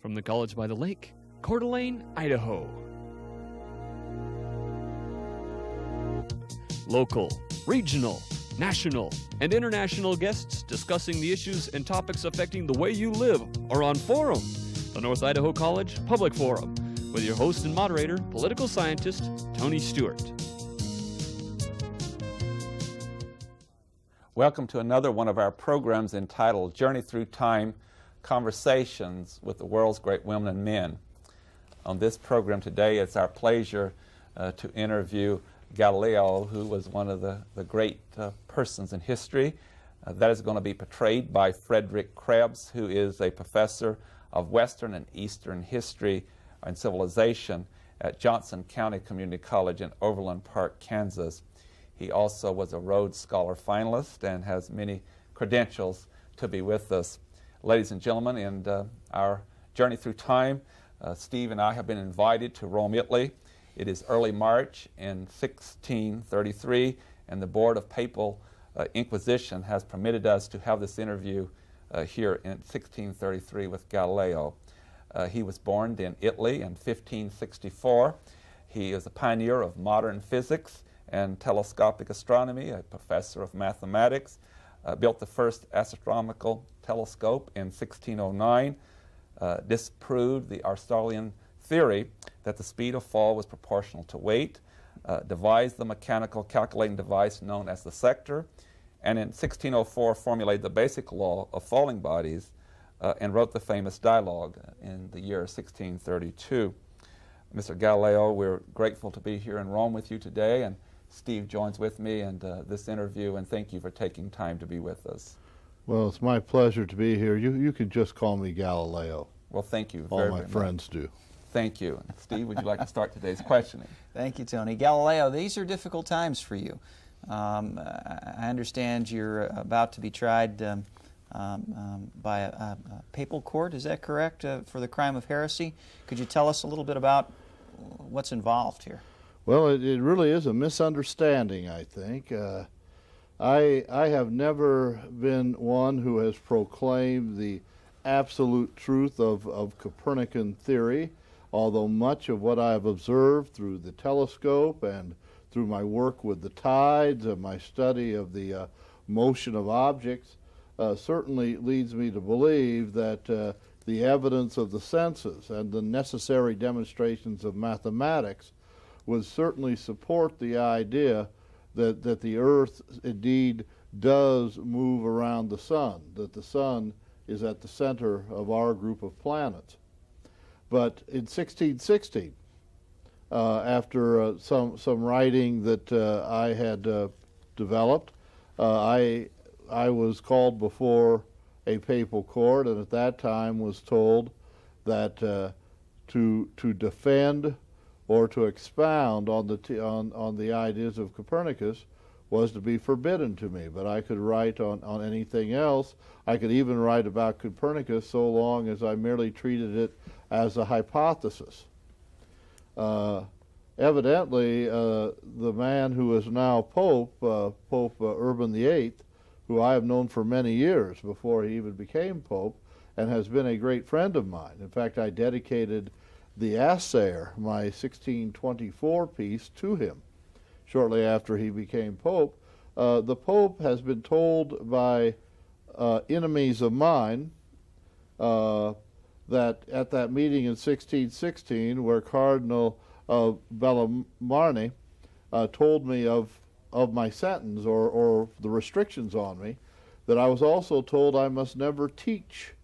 from the College by the Lake, Coeur d'Alene, Idaho. Local, regional, national, and international guests discussing the issues and topics affecting the way you live are on Forum, the North Idaho College Public Forum, with your host and moderator, political scientist Tony Stewart. Welcome to another one of our programs entitled Journey Through Time, Conversations with the World's Great Women and Men. On this program today, it's our pleasure to interview Galileo, who was one of the great persons in history. That is going to be portrayed by Frederick Krebs, who is a professor of Western and Eastern history and civilization at Johnson County Community College in Overland Park, Kansas. He also was a Rhodes Scholar finalist and has many credentials to be with us. Ladies and gentlemen, in our journey through time, Steve and I have been invited to Rome, Italy. It is early March in 1633, and the Board of Papal Inquisition has permitted us to have this interview here in 1633 with Galileo. He was born in Italy in 1564. He is a pioneer of modern physics and telescopic astronomy, a professor of mathematics, built the first astronomical telescope in 1609, disproved the Aristotelian theory that the speed of fall was proportional to weight, devised the mechanical calculating device known as the sector, and in 1604 formulated the basic law of falling bodies and wrote the famous dialogue in the year 1632. Mr. Galileo, we're grateful to be here in Rome with you today, and Steve joins with me in this interview, and thank you for taking time to be with us. Well, it's my pleasure to be here. You can just call me Galileo. Well, thank you very much. All my friends do. Thank you. Steve, would you like to start today's questioning? Thank you, Tony. Galileo, these are difficult times for you. I understand you're about to be tried by a papal court, is that correct, for the crime of heresy? Could you tell us a little bit about what's involved here? Well, it really is a misunderstanding, I think. I have never been one who has proclaimed the absolute truth of Copernican theory, although much of what I have observed through the telescope and through my work with the tides and my study of the motion of objects certainly leads me to believe that the evidence of the senses and the necessary demonstrations of mathematics would certainly support the idea that the Earth indeed does move around the Sun, that the Sun is at the center of our group of planets. But in 1660, after some writing that I had developed, I was called before a papal court, and at that time was told that to defend or to expound on the ideas of Copernicus was to be forbidden to me. But I could write on anything else. I could even write about Copernicus so long as I merely treated it as a hypothesis. Evidently, the man who is now Pope, Pope Urban VIII, who I have known for many years before he even became Pope, and has been a great friend of mine. In fact, I dedicated the Assayer, my 1624 piece, to him shortly after he became Pope. The Pope has been told by enemies of mine that at that meeting in 1616 where Cardinal Bellarmine told me of my sentence or the restrictions on me, that I was also told I must never teach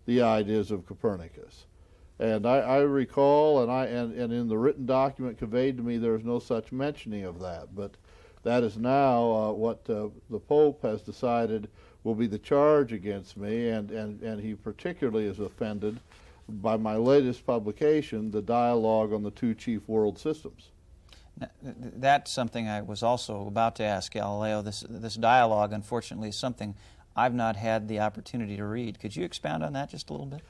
the ideas of Copernicus. And I recall, and in the written document conveyed to me, there is no such mentioning of that. But that is now what the Pope has decided will be the charge against me, and he particularly is offended by my latest publication, The Dialogue on the Two Chief World Systems. That's something I was also about to ask Galileo. This dialogue, unfortunately, is something I've not had the opportunity to read. Could you expound on that just a little bit?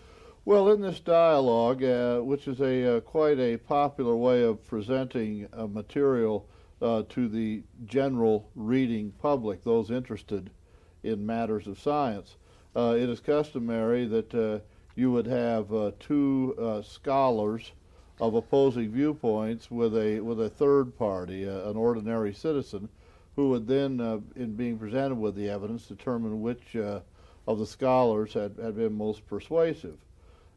Well, in this dialogue, which is quite a popular way of presenting material to the general reading public, those interested in matters of science, it is customary that you would have two scholars of opposing viewpoints with a third party, an ordinary citizen, who would then, in being presented with the evidence, determine which of the scholars had been most persuasive.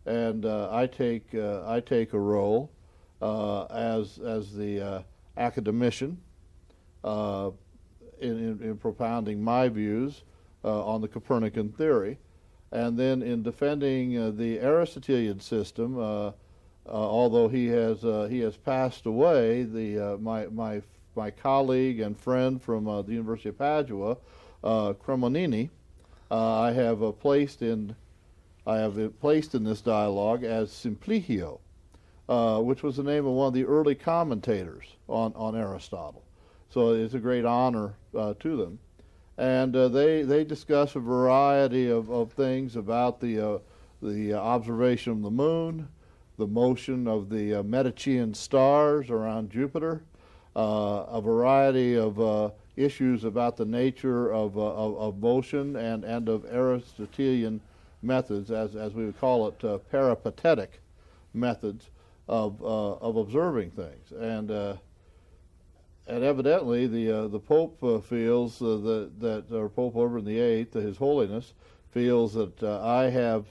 And I take a role as the academician in propounding my views on the Copernican theory, and then in defending the Aristotelian system. Although he has passed away, my colleague and friend from the University of Padua, Cremonini, I have placed in this dialogue as Simplicio, which was the name of one of the early commentators on Aristotle. So it's a great honor to them. And they discuss a variety of things about the observation of the moon, the motion of the Medicean stars around Jupiter, a variety of issues about the nature of motion and of Aristotelian methods, as we would call it, peripatetic methods of observing things. And evidently the Pope feels that or Pope Urban VIII, His Holiness, feels that I have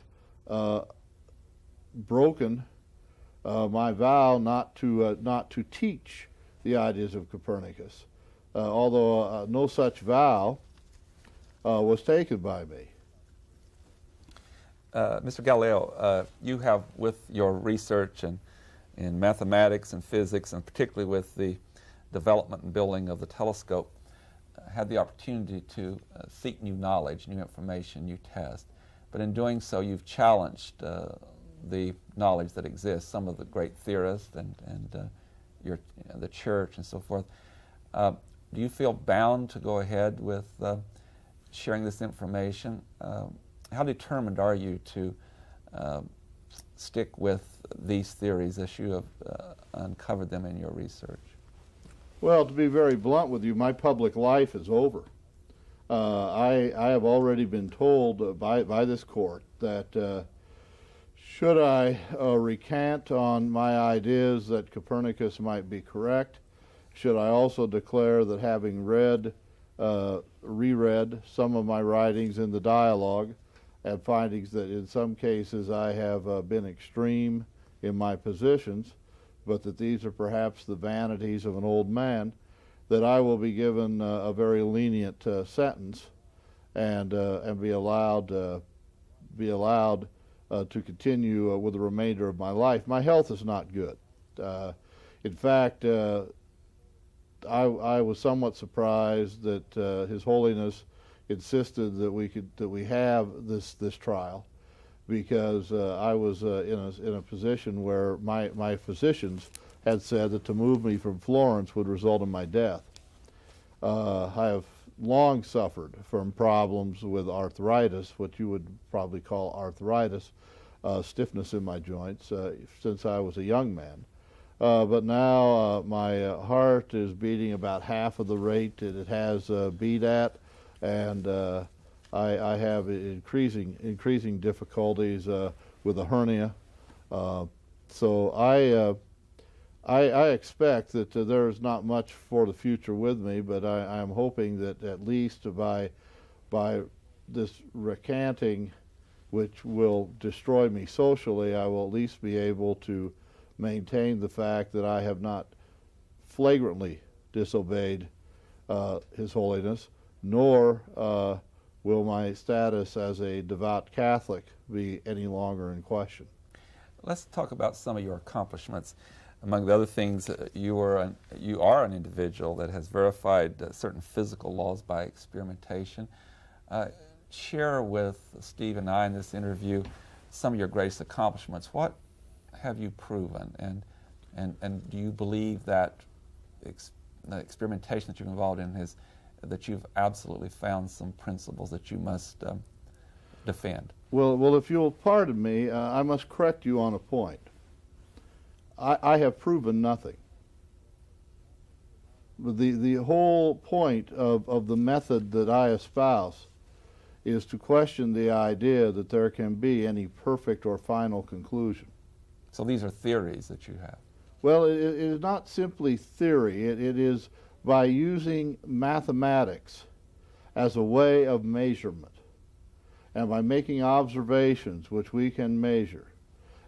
broken my vow not to teach the ideas of Copernicus, although no such vow was taken by me. Mr. Galileo, you have, with your research in mathematics and physics, and particularly with the development and building of the telescope, had the opportunity to seek new knowledge, new information, new tests. But in doing so, you've challenged the knowledge that exists, some of the great theorists and the church and so forth. Do you feel bound to go ahead with sharing this information? How determined are you to stick with these theories as you have uncovered them in your research? Well, to be very blunt with you, my public life is over. I have already been told by this court that should I recant on my ideas that Copernicus might be correct, should I also declare that having reread some of my writings in the dialogue, and findings that in some cases I have been extreme in my positions, but that these are perhaps the vanities of an old man, that I will be given a very lenient sentence and be allowed to continue with the remainder of my life. My health is not good. In fact, I was somewhat surprised that His Holiness insisted that we have this trial, because I was in a position where my physicians had said that to move me from Florence would result in my death. I have long suffered from problems with arthritis, what you would probably call arthritis, stiffness in my joints, since I was a young man. But now my heart is beating about half of the rate that it has beat at, and I have increasing difficulties with a hernia. So I expect that there is not much for the future with me, but I'm hoping that at least by this recanting, which will destroy me socially, I will at least be able to maintain the fact that I have not flagrantly disobeyed His Holiness, nor will my status as a devout Catholic be any longer in question. Let's talk about some of your accomplishments. Among the other things, you are an individual that has verified certain physical laws by experimentation. Share with Steve and I in this interview some of your greatest accomplishments. What have you proven, and do you believe that the experimentation that you're involved in that you've absolutely found some principles that you must defend? Well, if you'll pardon me, I must correct you on a point. I have proven nothing. The whole point of the method that I espouse is to question the idea that there can be any perfect or final conclusion. So these are theories that you have. Well, it is not simply theory. It is by using mathematics as a way of measurement, and by making observations which we can measure,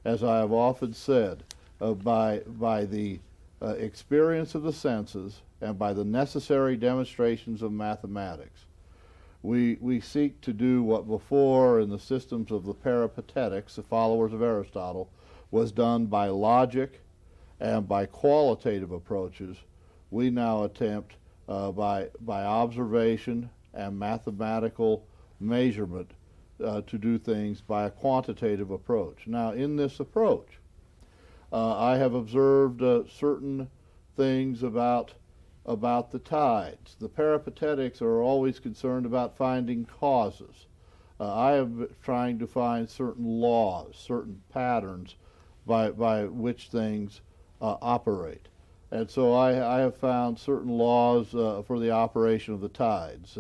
as I have often said, by the experience of the senses and by the necessary demonstrations of mathematics. We seek to do what before in the systems of the peripatetics, the followers of Aristotle, was done by logic and by qualitative approaches. We now attempt by observation and mathematical measurement to do things by a quantitative approach. Now, in this approach, I have observed certain things about the tides. The peripatetics are always concerned about finding causes. I am trying to find certain laws, certain patterns by which things operate. And so I have found certain laws for the operation of the tides.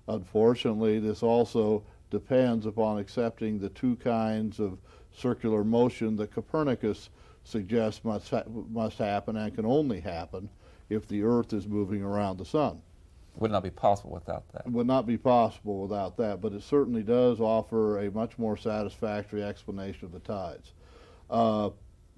Unfortunately, this also depends upon accepting the two kinds of circular motion that Copernicus suggests must happen and can only happen if the Earth is moving around the sun. Would not be possible without that. It would not be possible without that, but it certainly does offer a much more satisfactory explanation of the tides.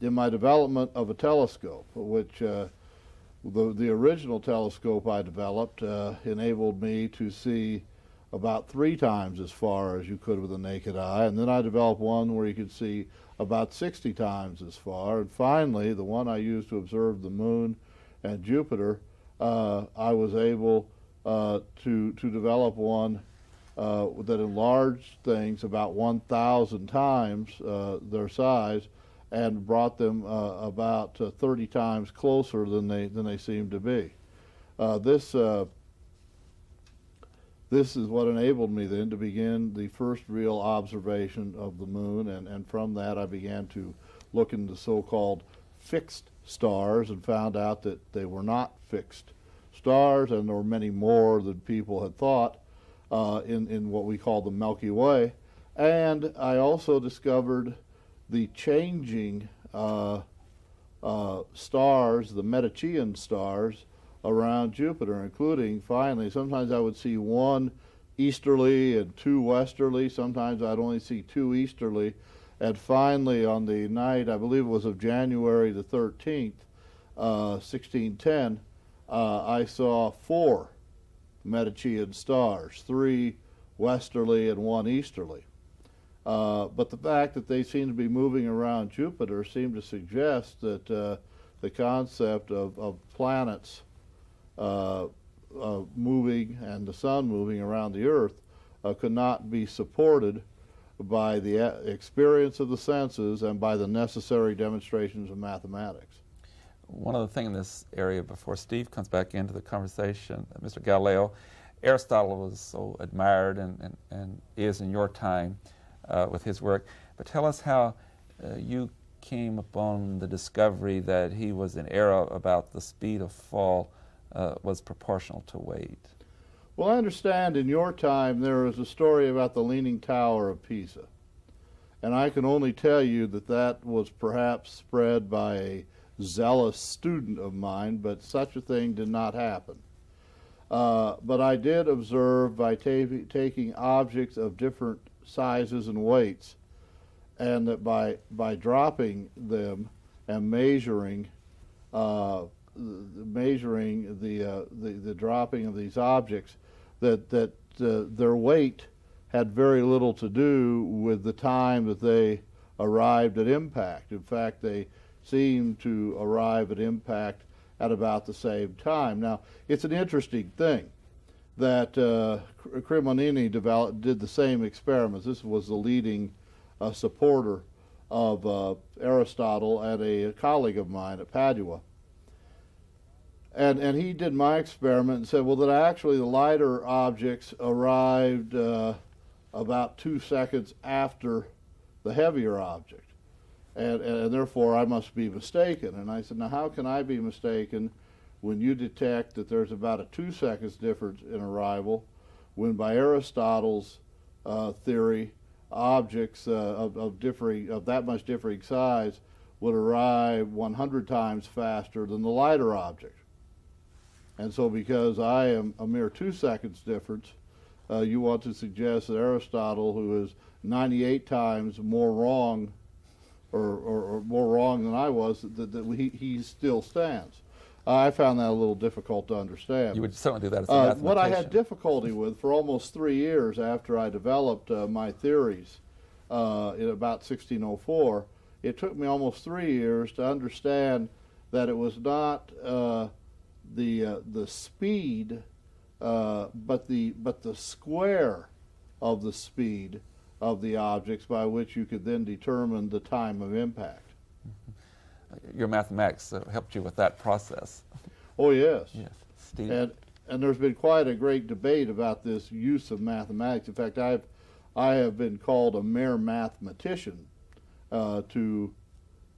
In my development of a telescope, which the original telescope I developed enabled me to see about 3 times as far as you could with the naked eye, and then I developed one where you could see about 60 times as far, and finally the one I used to observe the moon and Jupiter, I was able to develop one that enlarged things about 1,000 times their size and brought them about 30 times closer than they seemed to be. This is what enabled me then to begin the first real observation of the moon, and from that I began to look into so-called fixed stars and found out that they were not fixed stars, and there were many more than people had thought in what we call the Milky Way. And I also discovered the changing stars, the Medicean stars, around Jupiter, including, finally, sometimes I would see 1 easterly and 2 westerly, sometimes I'd only see 2 easterly, and finally on the night, I believe it was of January the 13th, 1610, I saw 4 Medicean stars, 3 westerly and 1 easterly. But the fact that they seem to be moving around Jupiter seemed to suggest that the concept of planets moving and the sun moving around the Earth could not be supported by the experience of the senses and by the necessary demonstrations of mathematics. One other thing in this area before Steve comes back into the conversation, Mr. Galileo, Aristotle was so admired and is in your time with his work, but tell us how you came upon the discovery that he was in error about the speed of fall was proportional to weight. Well, I understand in your time there is a story about the Leaning Tower of Pisa. And I can only tell you that that was perhaps spread by a zealous student of mine, but such a thing did not happen. But I did observe by taking objects of different sizes and weights, and that by dropping them and measuring the dropping of these objects, that their weight had very little to do with the time that they arrived at impact. In fact, they seemed to arrive at impact at about the same time. Now, it's an interesting thing that Cremonini did the same experiments. This was the leading supporter of Aristotle and a colleague of mine at Padua. And he did my experiment and said, well, that actually the lighter objects arrived about 2 seconds after the heavier object. And therefore I must be mistaken. And I said, now how can I be mistaken when you detect that there's about a 2 seconds difference in arrival, when by Aristotle's theory, objects of that much differing size would arrive 100 times faster than the lighter object. And so because I am a mere 2 seconds difference, you want to suggest that Aristotle, who is 98 times more wrong, or more wrong than I was, that he still stands. I found that a little difficult to understand. You would certainly do that as a mathematician. What I had difficulty with for almost 3 years after I developed my theories in about 1604, it took me almost 3 years to understand that it was not the speed, but the square of the speed of the objects by which you could then determine the time of impact. Your mathematics helped you with that process. Oh yes. Yes, Steve. And there's been quite a great debate about this use of mathematics. In fact, I have been called a mere mathematician to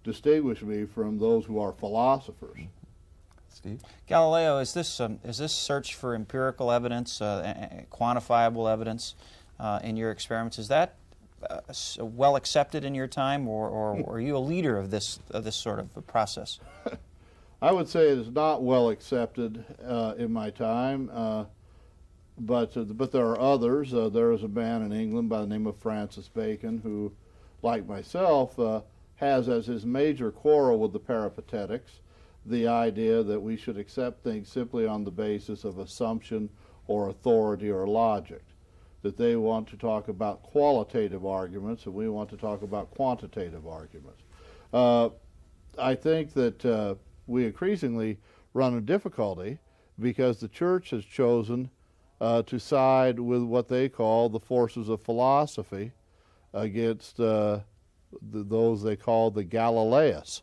distinguish me from those who are philosophers. Steve? Galileo, is this search for empirical evidence, quantifiable evidence in your experiments, is that well accepted in your time, or are you a leader of this sort of a process? I would say it is not well accepted in my time, but there are others. There is a man in England by the name of Francis Bacon who, like myself, has as his major quarrel with the peripatetics the idea that we should accept things simply on the basis of assumption or authority or logic, that they want to talk about qualitative arguments and we want to talk about quantitative arguments. I think that we increasingly run into difficulty because the church has chosen to side with what they call the forces of philosophy against those they call the Galileos.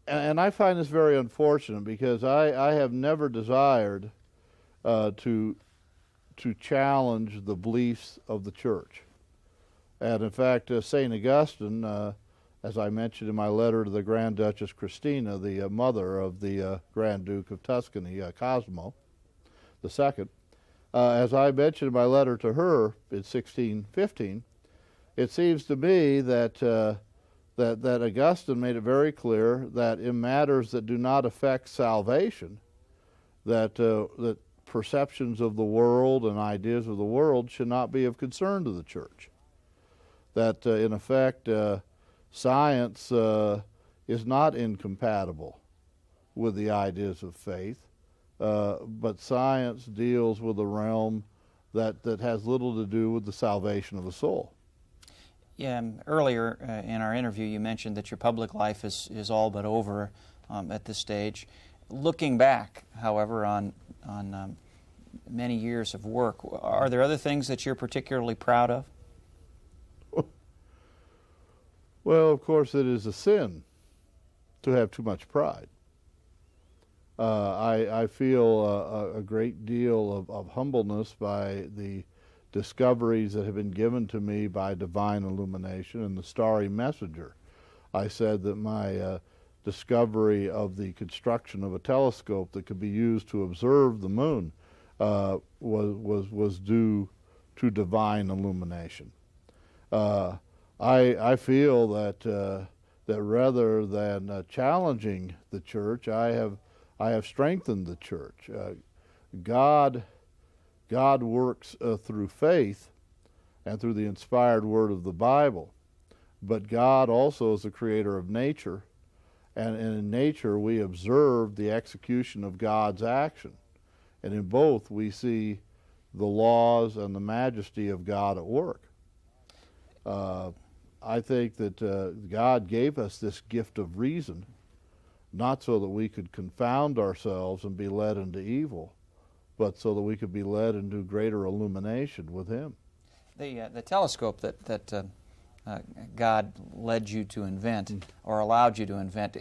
And I find this very unfortunate because I have never desired to challenge the beliefs of the church. And in fact, St. Augustine, as I mentioned in my letter to the Grand Duchess Christina, the mother of the Grand Duke of Tuscany, Cosimo II, as I mentioned in my letter to her in 1615, it seems to me that that Augustine made it very clear that in matters that do not affect salvation, that perceptions of the world and ideas of the world should not be of concern to the church. That in effect, science is not incompatible with the ideas of faith, but science deals with a realm that has little to do with the salvation of the soul. Yeah, earlier in our interview you mentioned that your public life is all but over at this stage. Looking back, however, on many years of work, are there other things that you're particularly proud of? Well, of course, it is a sin to have too much pride. I feel a great deal of humbleness by the discoveries that have been given to me by divine illumination and the starry messenger. I said that my discovery of the construction of a telescope that could be used to observe the moon was due to divine illumination. I feel that rather than challenging the church, I have strengthened the church. God works through faith and through the inspired word of the Bible, but God also is the creator of nature, and in nature we observe the execution of God's action, and in both we see the laws and the majesty of God at work. I think that God gave us this gift of reason, not so that we could confound ourselves and be led into evil, but so that we could be led into greater illumination with Him. The telescope that God led you to invent or allowed you to invent,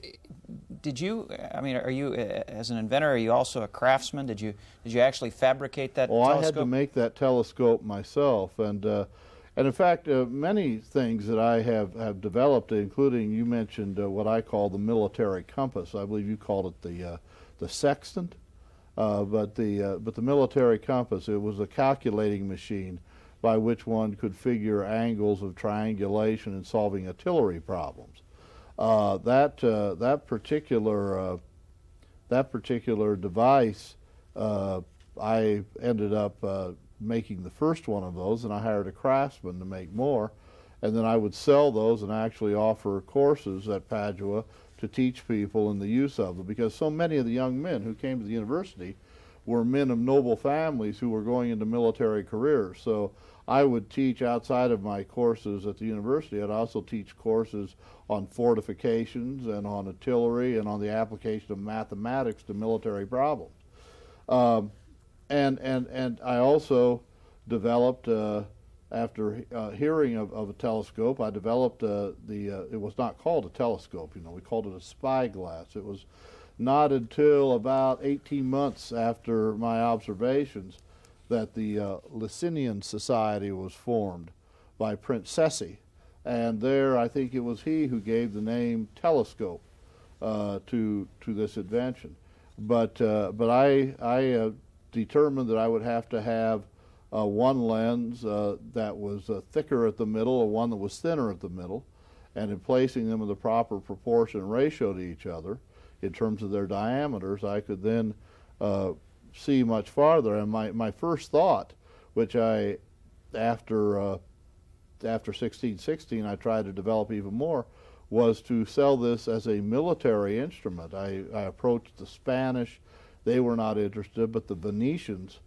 did you? I mean, are you as an inventor? Are you also a craftsman? Did you actually fabricate that telescope? I had to make that telescope myself, and in fact, many things that I have developed, including you mentioned what I call the military compass. I believe you called it the sextant. but the military compass, it was a calculating machine by which one could figure angles of triangulation in solving artillery problems. That particular device, I ended up making the first one of those, and I hired a craftsman to make more, and then I would sell those and actually offer courses at Padua to teach people in the use of them, because so many of the young men who came to the university were men of noble families who were going into military careers. So I would teach outside of my courses at the university. I'd also teach courses on fortifications and on artillery and on the application of mathematics to military problems. And I also developed, after hearing of a telescope, I developed it was not called a telescope, we called it a spyglass. It was not until about 18 months after my observations that the Licinian Society was formed by Prince Cesi. And there, I think it was he who gave the name telescope to this invention. But I determined that I would have to have one lens that was thicker at the middle and one that was thinner at the middle, and in placing them in the proper proportion and ratio to each other in terms of their diameters, I could then see much farther. And my first thought, which I, after 1616, I tried to develop even more, was to sell this as a military instrument. I approached the Spanish. They were not interested, but the Venetians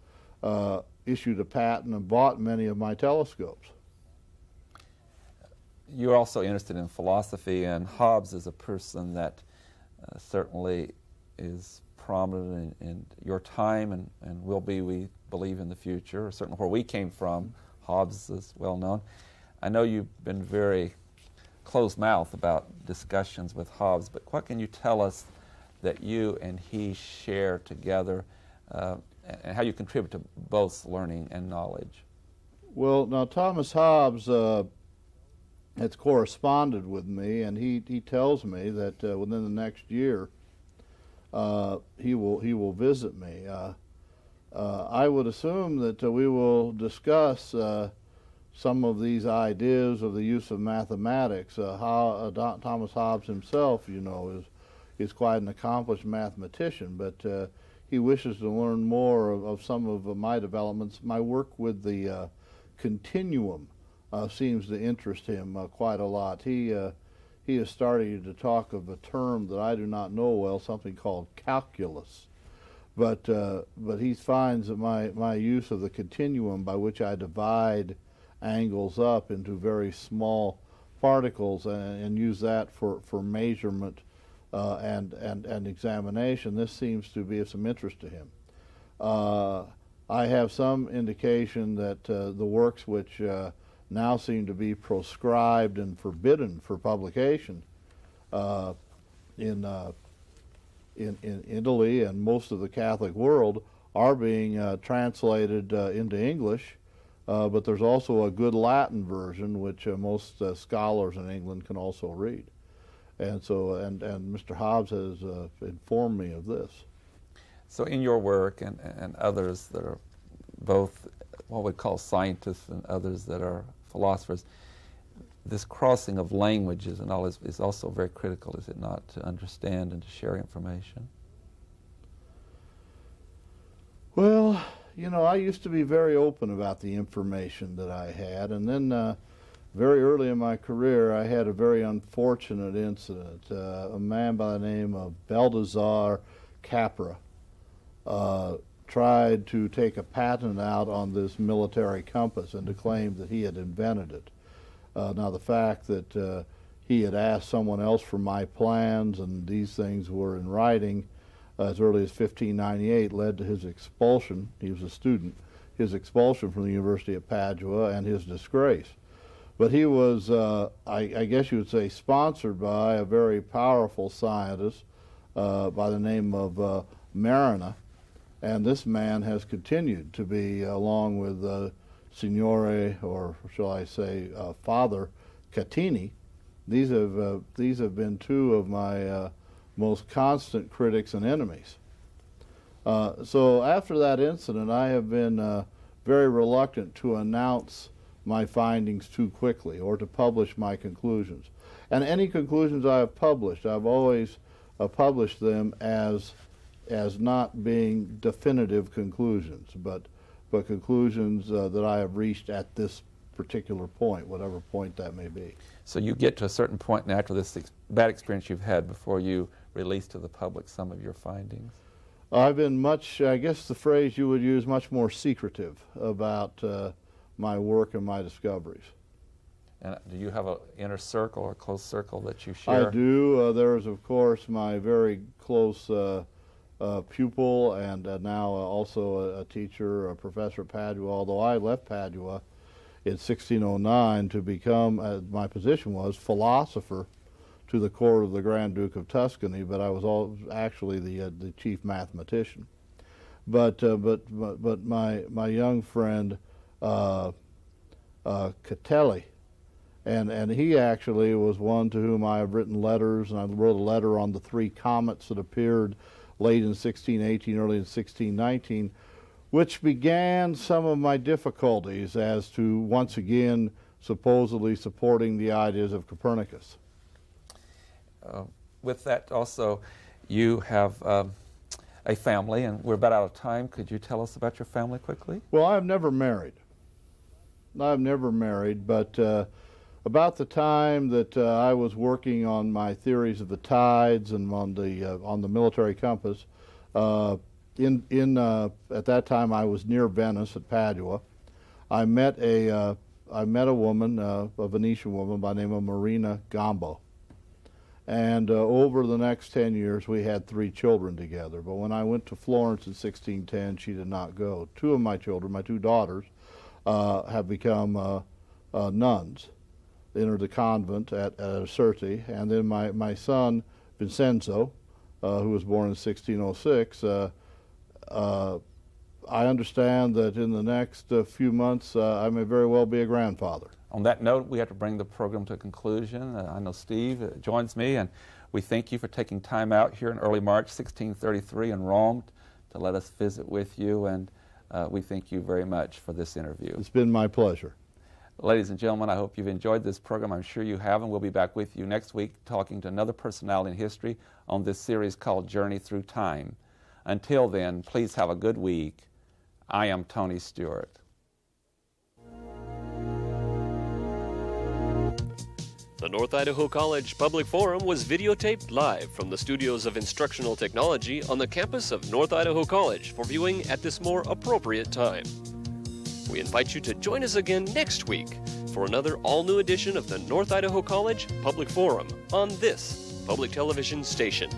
issued a patent and bought many of my telescopes. You're also interested in philosophy, and Hobbes is a person that certainly is prominent in your time and will be, we believe, in the future, or certainly where we came from. Hobbes is well known. I know you've been very closed-mouthed about discussions with Hobbes, but what can you tell us that you and he share together, and how you contribute to both learning and knowledge? Well, now Thomas Hobbes has corresponded with me, and he tells me that within the next year he will visit me. I would assume that we will discuss some of these ideas of the use of mathematics. Thomas Hobbes himself, is quite an accomplished mathematician, but he wishes to learn more of some of my developments. My work with the continuum seems to interest him quite a lot. He is starting to talk of a term that I do not know well, something called calculus. But he finds that my use of the continuum, by which I divide angles up into very small particles and use that for measurement and examination, this seems to be of some interest to him. I have some indication that the works which now seem to be proscribed and forbidden for publication in Italy and most of the Catholic world are being translated into English, but there's also a good Latin version which most scholars in England can also read. And so, and Mr. Hobbes has informed me of this. So in your work and others that are both what we call scientists and others that are philosophers, this crossing of languages and all is also very critical, is it not, to understand and to share information? Well, I used to be very open about the information that I had, and then very early in my career I had a very unfortunate incident. A man by the name of Baldassare Capra tried to take a patent out on this military compass and to claim that he had invented it. Now the fact that he had asked someone else for my plans and these things were in writing as early as 1598 led to his expulsion. He was a student. His expulsion from the University of Padua and his disgrace. But he was, I guess you would say, sponsored by a very powerful scientist by the name of Marina. And this man has continued to be, along with Signore, or shall I say, Father Catini. These have been two of my most constant critics and enemies. So after that incident, I have been very reluctant to announce my findings too quickly or to publish my conclusions. And any conclusions I have published, I've always published them as not being definitive conclusions, but conclusions that I have reached at this particular point, whatever point that may be. So you get to a certain point and after this bad experience you've had before you release to the public some of your findings? I've been much, I guess the phrase you would use, much more secretive about my work and my discoveries. And do you have an inner circle or close circle that you share? I do. There is, of course, my very close pupil and now also a teacher, a professor at Padua, although I left Padua in 1609 to become, my position was, philosopher to the court of the Grand Duke of Tuscany, but I was actually the chief mathematician. But my young friend Catelli, and he actually was one to whom I have written letters, and I wrote a letter on the 3 comets that appeared late in 1618, early in 1619, which began some of my difficulties as to once again supposedly supporting the ideas of Copernicus. With that also, you have a family, and we're about out of time. Could you tell us about your family quickly? Well, I've never married. But about the time that I was working on my theories of the tides and on the military compass, at that time I was near Venice at Padua. I met a woman, a Venetian woman by the name of Marina Gambo. And over the next 10 years, we had 3 children together. But when I went to Florence in 1610, she did not go. 2 of my children, my 2 daughters, have become nuns. They entered the convent at Acerti. And then my son, Vincenzo, who was born in 1606, I understand that in the next few months, I may very well be a grandfather. On that note, we have to bring the program to a conclusion. I know Steve joins me, and we thank you for taking time out here in early March 1633 in Rome to let us visit with you, and we thank you very much for this interview. It's been my pleasure. Ladies and gentlemen, I hope you've enjoyed this program. I'm sure you have, and we'll be back with you next week talking to another personality in history on this series called Journey Through Time. Until then, please have a good week. I am Tony Stewart. The North Idaho College Public Forum was videotaped live from the studios of Instructional Technology on the campus of North Idaho College for viewing at this more appropriate time. We invite you to join us again next week for another all-new edition of the North Idaho College Public Forum on this public television station.